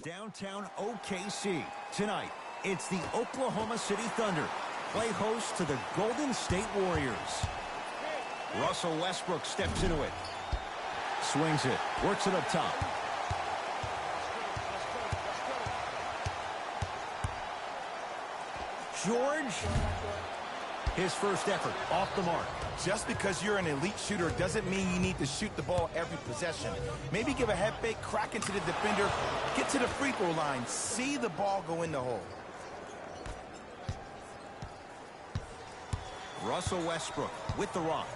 downtown OKC. Tonight, it's the Oklahoma City Thunder play host to the Golden State Warriors. Russell Westbrook steps into it. Swings it. Works it up top. George. His first effort off the mark. Just because you're an elite shooter doesn't mean you need to shoot the ball every possession. Maybe give a head fake, crack into the defender, get to the free throw line, see the ball go in the hole. Russell Westbrook with the rock.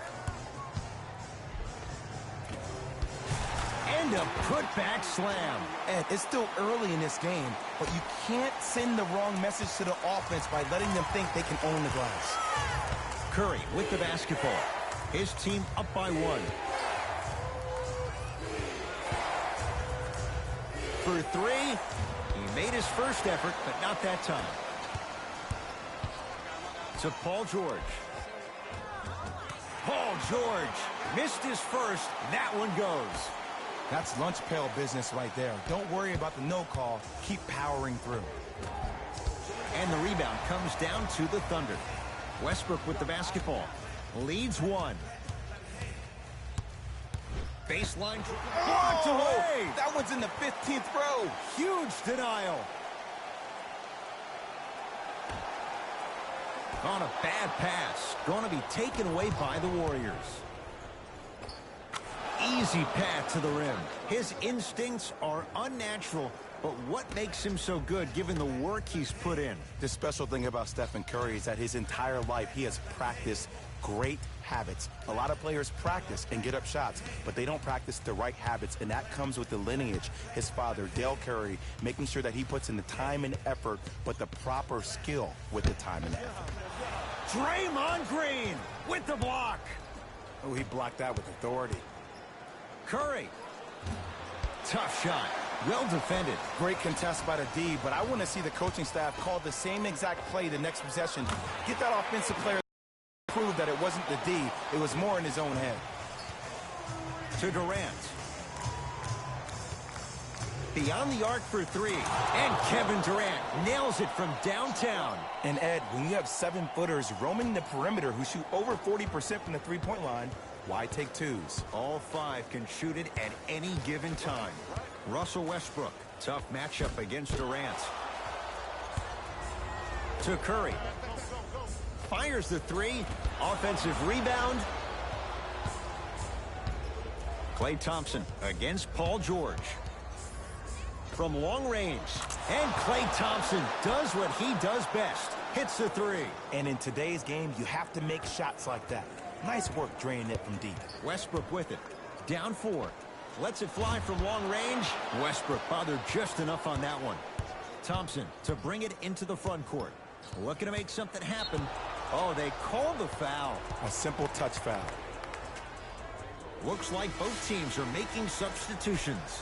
And a putback slam. Ed, it's still early in this game, but you can't send the wrong message to the offense by letting them think they can own the glass. Curry with the basketball. His team up by 1. For 3, he made his first effort, but not that time. To Paul George. Paul George missed his first. That one goes. That's lunch pail business right there. Don't worry about the no call. Keep powering through. And the rebound comes down to the Thunder. Westbrook with the basketball. Leads 1. Baseline. Blocked away. That one's in the 15th row. Huge denial. On a bad pass. Going to be taken away by the Warriors. Easy path to the rim. His instincts are unnatural, but what makes him so good given the work he's put in? The special thing about Stephen Curry is that his entire life he has practiced great habits. A lot of players practice and get up shots, but they don't practice the right habits, and that comes with the lineage. His father, Dale Curry, making sure that he puts in the time and effort, but the proper skill with the time and effort. Draymond Green with the block. Oh, he blocked that with authority. Curry. Tough shot. Well defended. Great contest by the D, but I want to see the coaching staff call the same exact play the next possession. Get that offensive player to prove that it wasn't the D. It was more in his own head. To Durant. Beyond the arc for 3. And Kevin Durant nails it from downtown. And Ed, when you have 7-footers roaming the perimeter who shoot over 40% from the three-point line, why take 2s? All 5 can shoot it at any given time. Russell Westbrook. Tough matchup against Durant. To Curry. Fires the 3. Offensive rebound. Klay Thompson against Paul George. From long range. And Klay Thompson does what he does best. Hits the 3. And in today's game, you have to make shots like that. Nice work draining it from deep. Westbrook with it. Down 4. Lets it fly from long range. Westbrook bothered just enough on that one. Thompson to bring it into the front court. Looking to make something happen. Oh, they called the foul. A simple touch foul. Looks like both teams are making substitutions.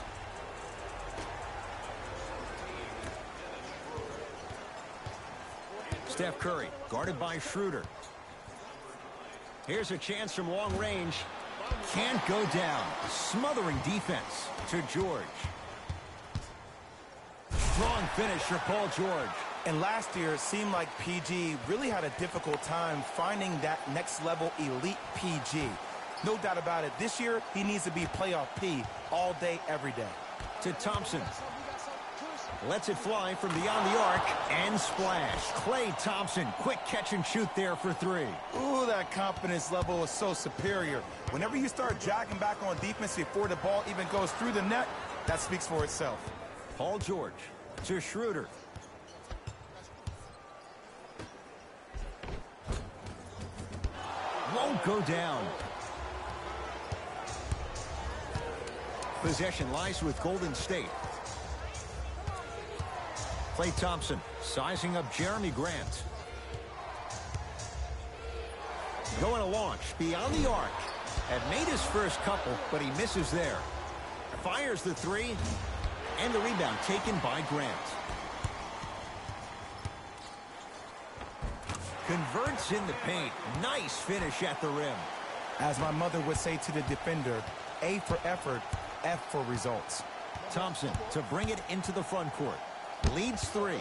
Steph Curry guarded by Schroeder. Here's a chance from long range. Can't go down. Smothering defense to George. Strong finish for Paul George. And last year, it seemed like PG really had a difficult time finding that next level elite PG. No doubt about it. This year, he needs to be playoff P all day, every day. To Thompson. Lets it fly from beyond the arc and splash. Klay Thompson, quick catch and shoot there for 3. Ooh, that confidence level is so superior. Whenever you start jogging back on defense before the ball even goes through the net, that speaks for itself. Paul George to Schroeder. Won't go down. Possession lies with Golden State. Klay Thompson sizing up Jeremy Grant. Going to launch beyond the arc. Had made his first couple, but he misses there. Fires the 3, and the rebound taken by Grant. Converts in the paint. Nice finish at the rim. As my mother would say to the defender, A for effort, F for results. Thompson to bring it into the front court. Leads 3.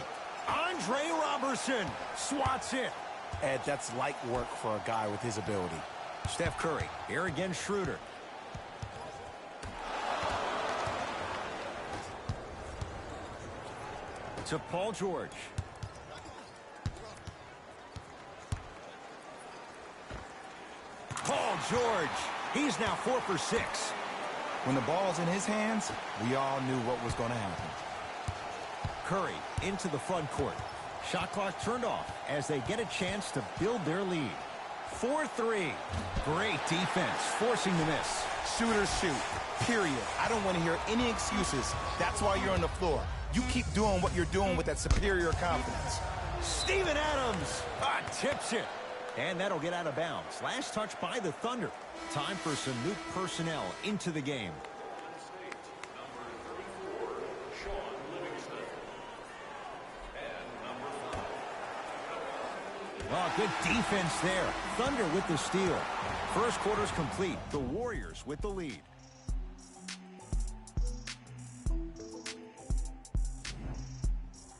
Andre Robertson swats it. Ed, that's light work for a guy with his ability. Steph Curry, here again Schroeder. To Paul George. Paul George, he's now 4 for 6. When the ball's in his hands, we all knew what was going to happen. Curry into the front court. Shot clock turned off as they get a chance to build their lead. 4-3. Great defense, forcing the miss. Shooters shoot, period. I don't want to hear any excuses. That's why you're on the floor. You keep doing what you're doing with that superior confidence. Steven Adams tips it. And that'll get out of bounds. Last touch by the Thunder. Time for some new personnel into the game. Oh, good defense there. Thunder with the steal. First quarter's complete. The Warriors with the lead.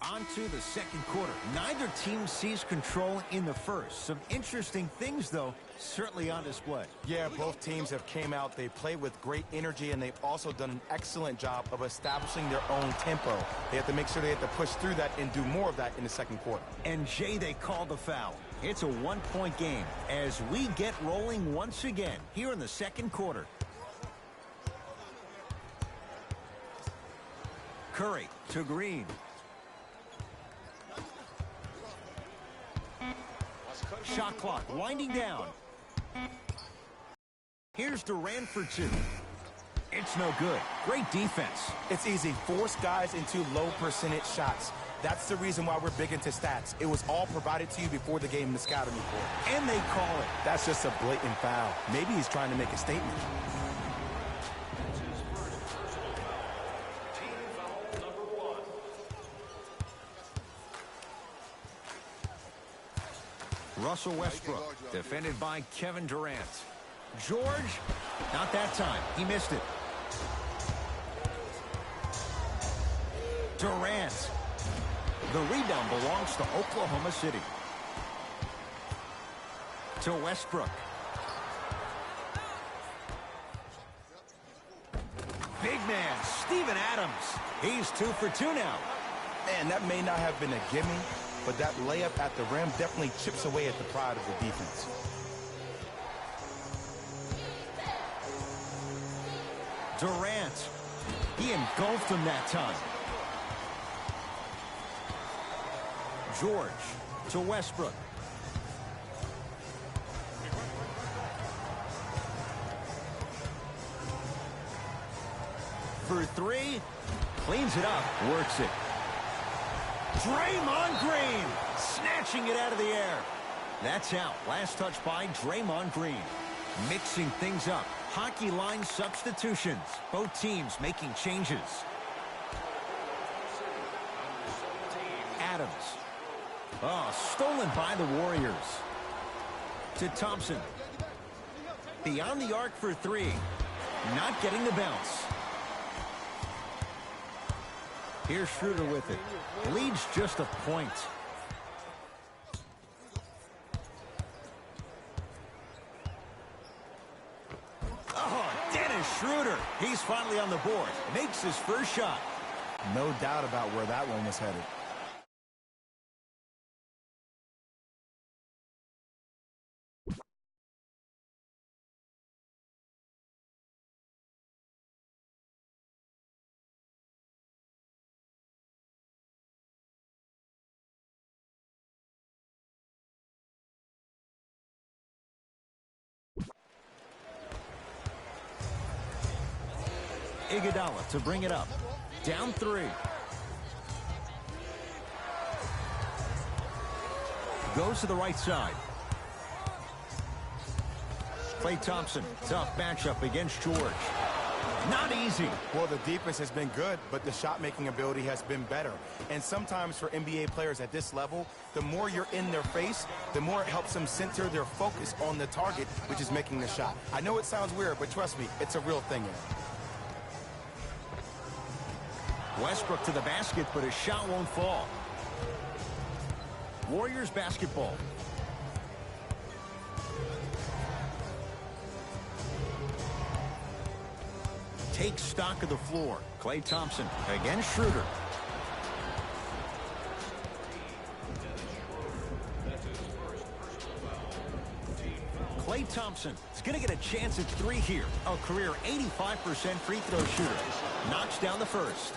On to the second quarter. Neither team sees control in the first. Some interesting things, though, certainly on display. Yeah, both teams have came out. They played with great energy, and they've also done an excellent job of establishing their own tempo. They have to make sure they have to push through that and do more of that in the second quarter. And Jay, they called the foul. It's a one-point game as we get rolling once again here in the second quarter. Curry to Green. Shot clock winding down. Here's Durant for 2. It's no good. Great defense. It's easy. Force guys into low percentage shots. That's the reason why we're big into stats. It was all provided to you before the game in the scouting report. And they call it. That's just a blatant foul. Maybe he's trying to make a statement. Russell Westbrook, defended by Kevin Durant. George, not that time. He missed it. Durant. The rebound belongs to Oklahoma City. To Westbrook. Big man, Steven Adams. He's 2 for 2 now. Man, that may not have been a gimme, but that layup at the rim definitely chips away at the pride of the defense. Durant. He engulfed him that time. George to Westbrook. For 3. Cleans it up. Works it. Draymond Green snatching it out of the air. That's out. Last touch by Draymond Green. Mixing things up. Hockey line substitutions. Both teams making changes. Adams. Oh, stolen by the Warriors. To Thompson. Beyond the arc for 3. Not getting the bounce. Here's Schroeder with it. Leads just a point. Oh, Dennis Schroeder. He's finally on the board. Makes his first shot. No doubt about where that one was headed. Iguodala to bring it up. Down 3. Goes to the right side. Klay Thompson, tough matchup against George. Not easy. Well, the defense has been good, but the shot-making ability has been better. And sometimes for NBA players at this level, the more you're in their face, the more it helps them center their focus on the target, which is making the shot. I know it sounds weird, but trust me, it's a real thing. Westbrook to the basket, but his shot won't fall. Warriors basketball. Take stock of the floor. Klay Thompson against Schroeder. Klay Thompson is going to get a chance at 3 here. A career 85% free throw shooter. Knocks down the first.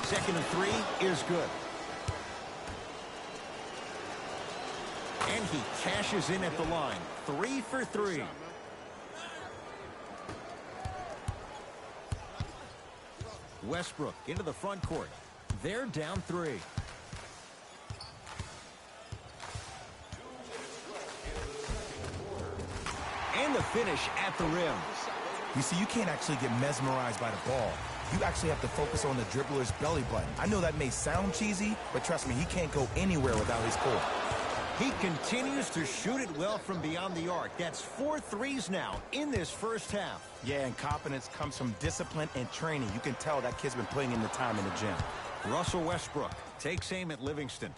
Second and 3 is good. And he cashes in at the line. 3 for 3. Westbrook into the front court. They're down 3. And the finish at the rim. You see, you can't actually get mesmerized by the ball. You actually have to focus on the dribbler's belly button. I know that may sound cheesy, but trust me, he can't go anywhere without his core. He continues to shoot it well from beyond the arc. That's 4 threes now in this first half. Yeah, and confidence comes from discipline and training. You can tell that kid's been putting in the time in the gym. Russell Westbrook takes aim at Livingston.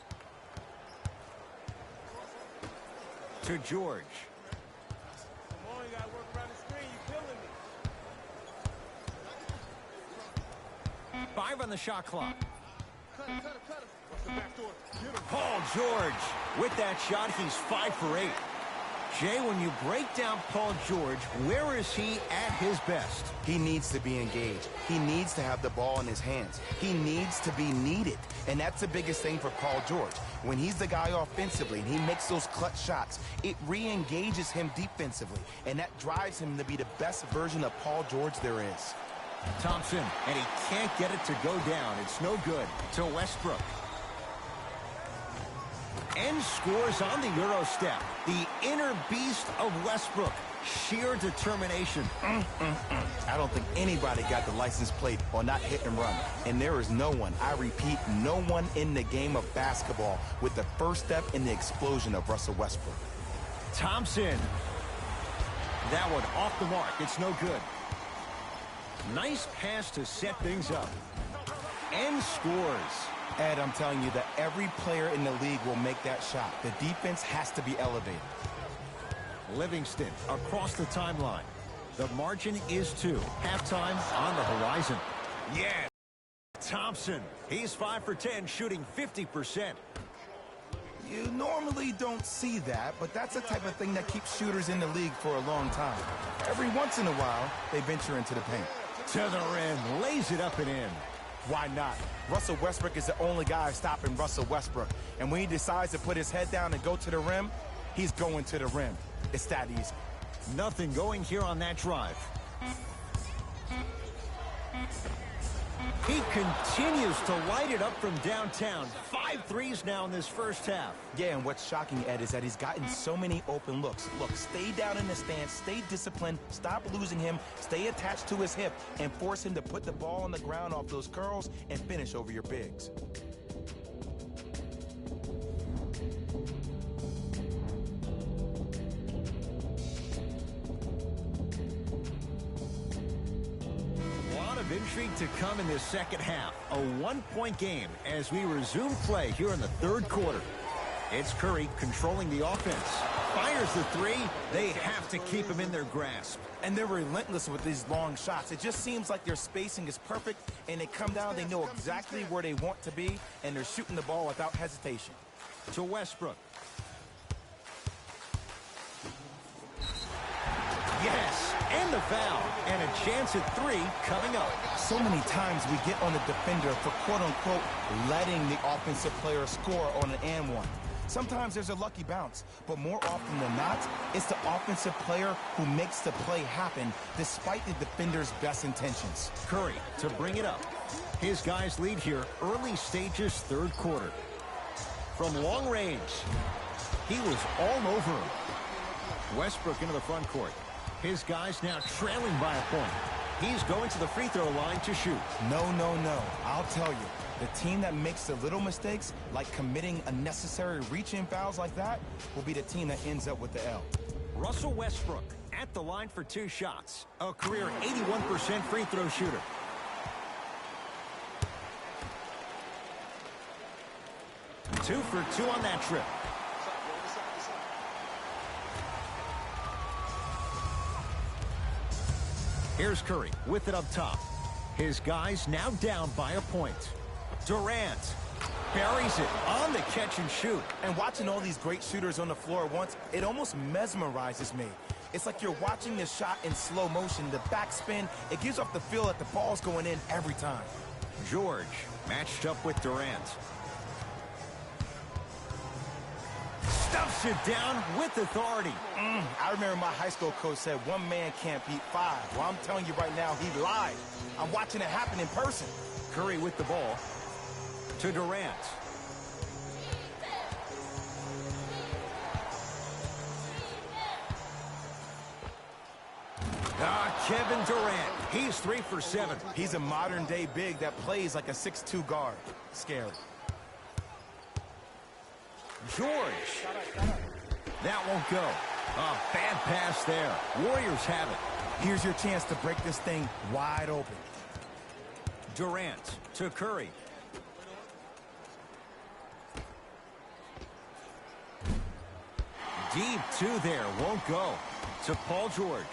To George. Come on, you gotta work around the screen. You're killing me. 5 on the shot clock. Cut it. What's the back door? Get him. Paul George. With that shot, he's 5 for 8. Jay, when you break down Paul George, where is he at his best? He needs to be engaged. He needs to have the ball in his hands. He needs to be needed. And that's the biggest thing for Paul George. When he's the guy offensively and he makes those clutch shots, it re-engages him defensively. And that drives him to be the best version of Paul George there is. Thompson, and he can't get it to go down. It's no good. To Westbrook. And scores on the Euro step. The inner beast of Westbrook. Sheer determination. I don't think anybody got the license plate or not hit and run. And there is no one, I repeat, no one in the game of basketball with the first step in the explosion of Russell Westbrook. Thompson. That one off the mark. It's no good. Nice pass to set things up. And scores. Ed, I'm telling you that every player in the league will make that shot. The defense has to be elevated. Livingston across the timeline. The margin is 2. Halftime on the horizon. Yeah. Thompson. He's 5 for 10, shooting 50%. You normally don't see that, but that's the type of thing that keeps shooters in the league for a long time. Every once in a while, they venture into the paint. To the rim. Lays it up and in. Why not? Russell Westbrook is the only guy stopping Russell Westbrook. And when he decides to put his head down and go to the rim, he's going to the rim. It's that easy. Nothing going here on that drive. He continues to light it up from downtown. 5 threes now in this first half. Yeah, and what's shocking, Ed, is that he's gotten so many open looks. Look, stay down in the stance, stay disciplined, stop losing him, stay attached to his hip, and force him to put the ball on the ground off those curls and finish over your bigs. Intrigue to come in this second half. A 1-point game as we resume play here in the third quarter. It's Curry controlling the offense. Fires the 3. They have to keep him in their grasp. And they're relentless with these long shots. It just seems like their spacing is perfect, and they come down, they know exactly where they want to be, and they're shooting the ball without hesitation. To Westbrook. Yes, and the foul, and a chance at 3 coming up. So many times we get on the defender for quote-unquote letting the offensive player score on an and one. Sometimes there's a lucky bounce, but more often than not, it's the offensive player who makes the play happen despite the defender's best intentions. Curry to bring it up. His guys lead here, early stages, third quarter. From long range, he was all over him. Westbrook into the front court. His guys now trailing by a point. He's going to the free throw line to shoot. No. I'll tell you. The team that makes the little mistakes, like committing unnecessary reach-in fouls like that, will be the team that ends up with the L. Russell Westbrook at the line for 2 shots. A career 81% free throw shooter. Two for 2 on that trip. Here's Curry with it up top. His guys now down by a point. Durant buries it on the catch and shoot. And watching all these great shooters on the floor at once, it almost mesmerizes me. It's like you're watching the shot in slow motion. The backspin, it gives off the feel that the ball's going in every time. George matched up with Durant. Stuffs it down with authority. I remember my high school coach said 1 man can't beat 5. Well, I'm telling you right now, he lied. I'm watching it happen in person. Curry with the ball to Durant. Kevin Durant. He's 3 for 7. He's a modern-day big that plays like a 6'2 guard. Scary. George. That won't go. A bad pass there. Warriors have it. Here's your chance to break this thing wide open. Durant to Curry. Deep 2 there. Won't go. To Paul George.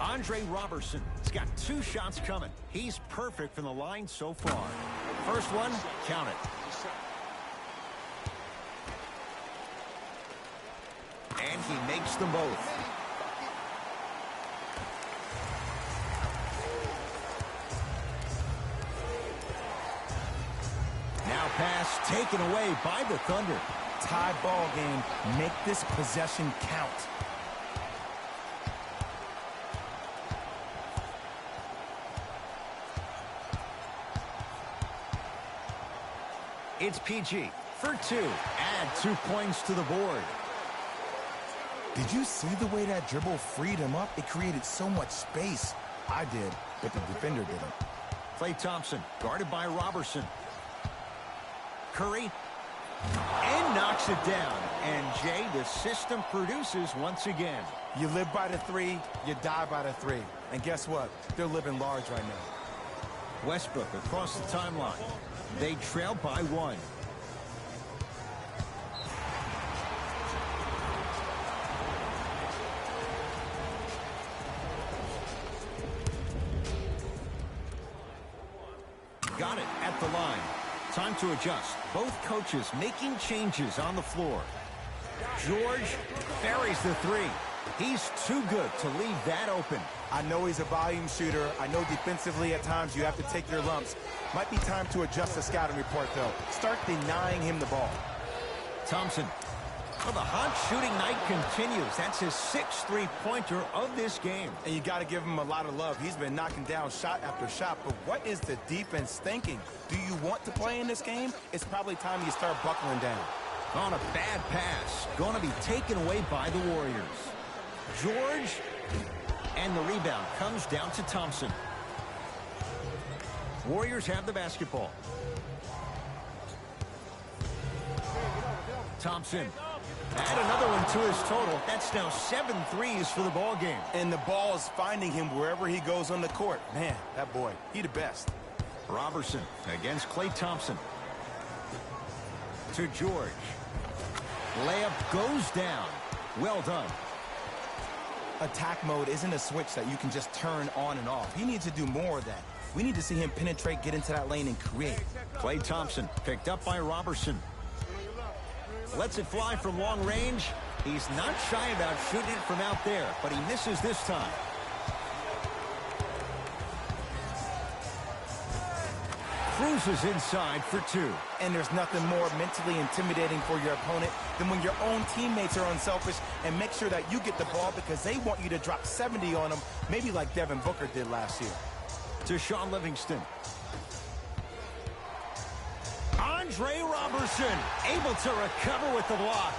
Andre Robertson has got 2 shots coming. He's perfect from the line so far. First one, count it. And he makes them both. Now pass taken away by the Thunder. Tie ball game. Make this possession count. It's PG for 2. Add 2 points to the board. Did you see the way that dribble freed him up? It created so much space. I did, but the defender didn't. Klay Thompson guarded by Robertson. Curry and knocks it down. And Jay, the system produces once again. You live by the 3, you die by the 3. And guess what? They're living large right now. Westbrook across the timeline. They trail by 1. Got it at the line. Time to adjust. Both coaches making changes on the floor. George buries the 3. He's too good to leave that open. I know he's a volume shooter. I know defensively at times you have to take your lumps. Might be time to adjust the scouting report, though. Start denying him the ball. Thompson. Well, the hot shooting night continues. That's his 6th three-pointer of this game. And you got to give him a lot of love. He's been knocking down shot after shot. But what is the defense thinking? Do you want to play in this game? It's probably time you start buckling down. On a bad pass. Going to be taken away by the Warriors. George. And the rebound comes down to Thompson. Warriors have the basketball. Thompson. Add another one to his total. That's now 7 threes for the ball game. And the ball is finding him wherever he goes on the court. Man, that boy, he the best. Robertson against Klay Thompson. To George. Layup goes down. Well done. Attack mode isn't a switch that you can just turn on and off. He needs to do more of that. We need to see him penetrate, get into that lane, and create. Klay Thompson picked up by Robertson. Lets it fly from long range. He's not shy about shooting it from out there, but he misses this time. Cruises inside for 2. And there's nothing more mentally intimidating for your opponent than when your own teammates are unselfish and make sure that you get the ball because they want you to drop 70 on them, maybe like Devin Booker did last year. To Sean Livingston. Andre Robertson able to recover with the block.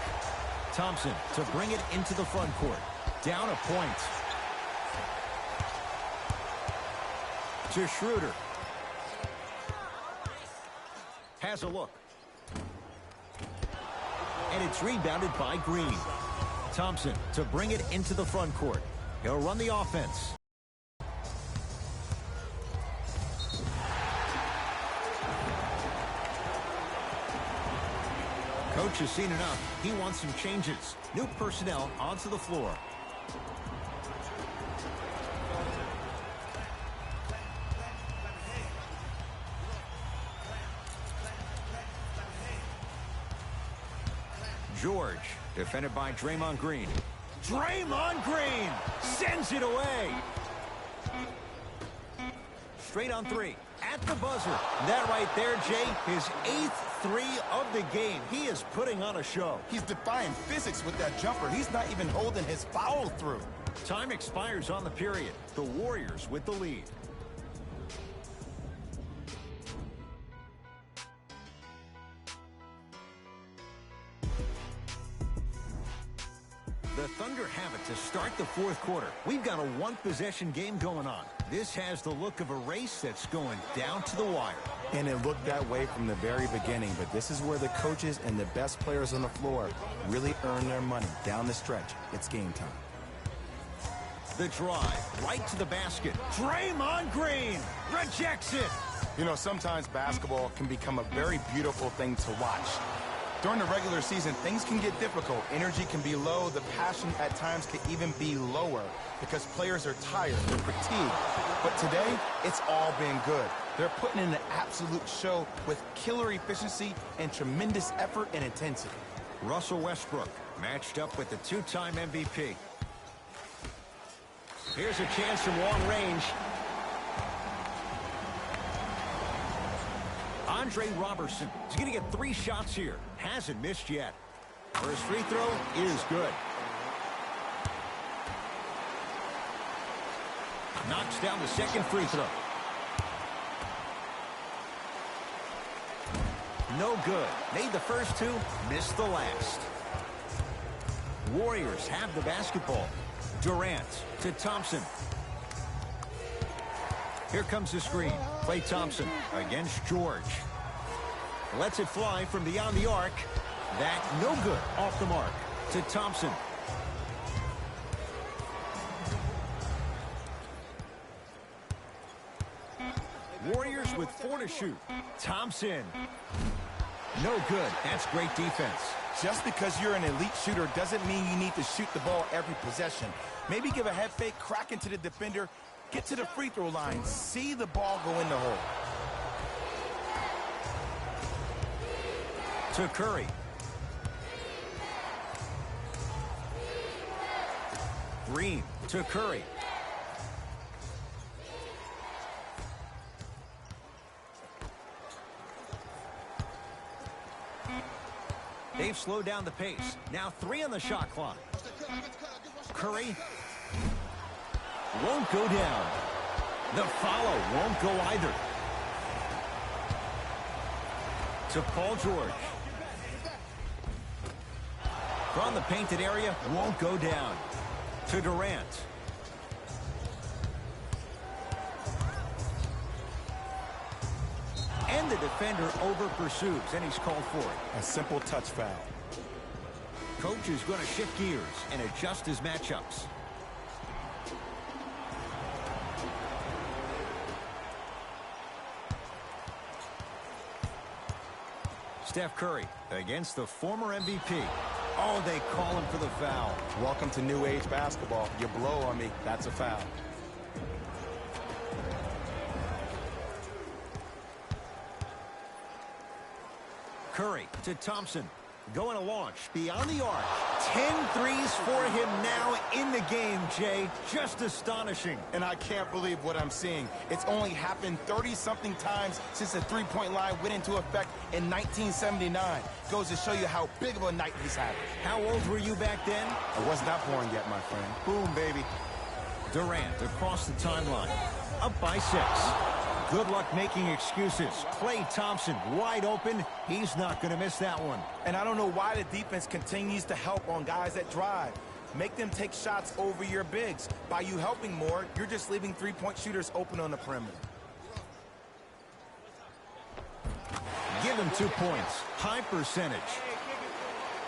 Thompson to bring it into the front court. Down a point. To Schroeder. Has a look. And it's rebounded by Green. Thompson to bring it into the front court. He'll run the offense. Coach has seen enough. He wants some changes. New personnel onto the floor. George, defended by Draymond Green. Draymond Green sends it away. Straight on three. At the buzzer. That right there, Jay, his 8th three of the game. He is putting on a show. He's defying physics with that jumper. He's not even holding his foul through. Time expires on the period. The Warriors with the lead. The Thunder have it to start the fourth quarter. We've got a one-possession game going on. This has the look of a race that's going down to the wire. And it looked that way from the very beginning, but this is where the coaches and the best players on the floor really earn their money. Down the stretch, it's game time. The drive, right to the basket. Draymond Green rejects it. You know, sometimes basketball can become a very beautiful thing to watch. During the regular season, things can get difficult. Energy can be low. The passion at times can even be lower because players are tired, they're fatigued. But today, it's all been good. They're putting in an absolute show with killer efficiency and tremendous effort and intensity. Russell Westbrook matched up with the two-time MVP. Here's a chance from long range. Andre Robertson is going to get 3 shots here. Hasn't missed yet. First free throw is good. Knocks down the second free throw. No good. Made the first 2, missed the last. Warriors have the basketball. Durant to Thompson. Here comes the screen. Klay Thompson against George. Lets it fly from beyond the arc. That no good. Off the mark to Thompson. Warriors with 4 to shoot. Thompson. No good. That's great defense. Just because you're an elite shooter doesn't mean you need to shoot the ball every possession. Maybe give a head fake, crack into the defender, get to the free throw line, see the ball go in the hole. To Curry. Green to Curry. They've slowed down the pace. Now 3 on the shot clock. Curry won't go down. The follow won't go either. To Paul George. From the painted area, won't go down. To Durant. And the defender over pursues, and he's called for it. A simple touch foul. Coach is going to shift gears and adjust his matchups. Steph Curry against the former MVP. Oh, they call him for the foul. Welcome to new age basketball. You blow on me, that's a foul. Curry to Thompson. Going to launch beyond the arc. 10 threes for him now in the game, Jay. Just astonishing. And I can't believe what I'm seeing. It's only happened 30-something times since the three-point line went into effect in 1979. Goes to show you how big of a night he's having. How old were you back then? I was not born yet, my friend. Boom, baby. Durant across the timeline. Up by 6. Good luck making excuses. Klay Thompson wide open. He's not going to miss that one. And I don't know why the defense continues to help on guys that drive. Make them take shots over your bigs. By you helping more, you're just leaving three-point shooters open on the perimeter. Give him 2 points. High percentage.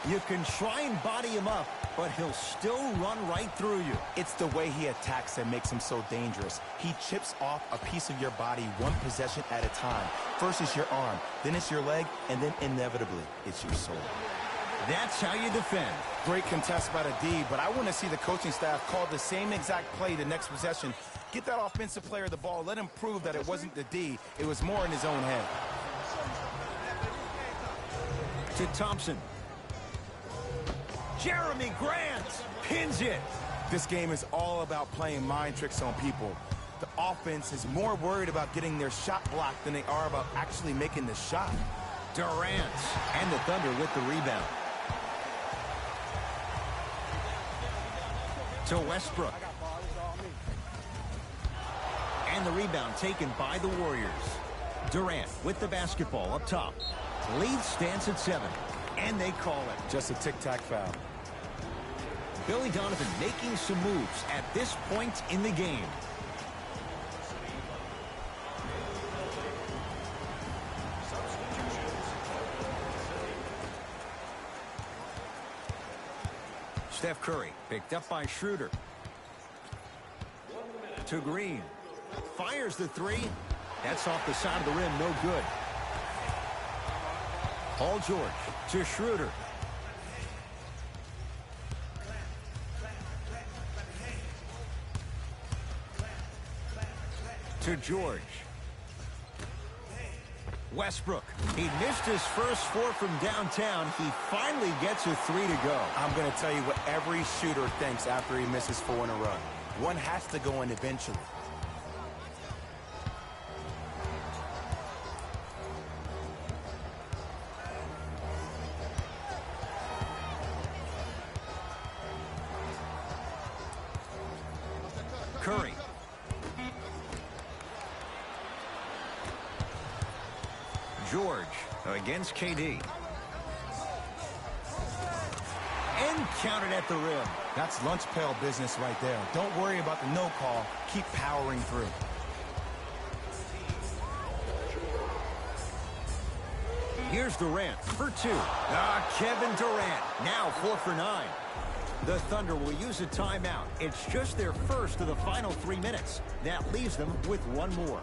You can try and body him up, but he'll still run right through you. It's the way he attacks that makes him so dangerous. He chips off a piece of your body one possession at a time. First is your arm, then it's your leg, and then inevitably it's your soul. That's how you defend. Great contest by the D, but I want to see the coaching staff call the same exact play the next possession. Get that offensive player the ball. Let him prove that it wasn't the D. It was more in his own head. To Thompson. Jeremy Grant pins it. This game is all about playing mind tricks on people. The offense is more worried about getting their shot blocked than they are about actually making the shot. Durant and the Thunder with the rebound. To Westbrook. And the rebound taken by the Warriors. Durant with the basketball up top. Lead stands at 7. And they call it. Just a tic-tac foul. Billy Donovan making some moves at this point in the game. Steph Curry picked up by Schroeder. To Green. Fires the 3. That's off the side of the rim, no good. Paul George to Schroeder. To George. Westbrook. He missed his first 4 from downtown. He finally gets a 3 to go. I'm going to tell you what every shooter thinks after he misses 4 in a row. One has to go in eventually. Curry. George against KD. And counted at the rim. That's lunch pail business right there. Don't worry about the no call. Keep powering through. Here's Durant for 2. Kevin Durant now 4 for 9. The Thunder will use a timeout. It's just their first of the final 3 minutes. That leaves them with 1 more.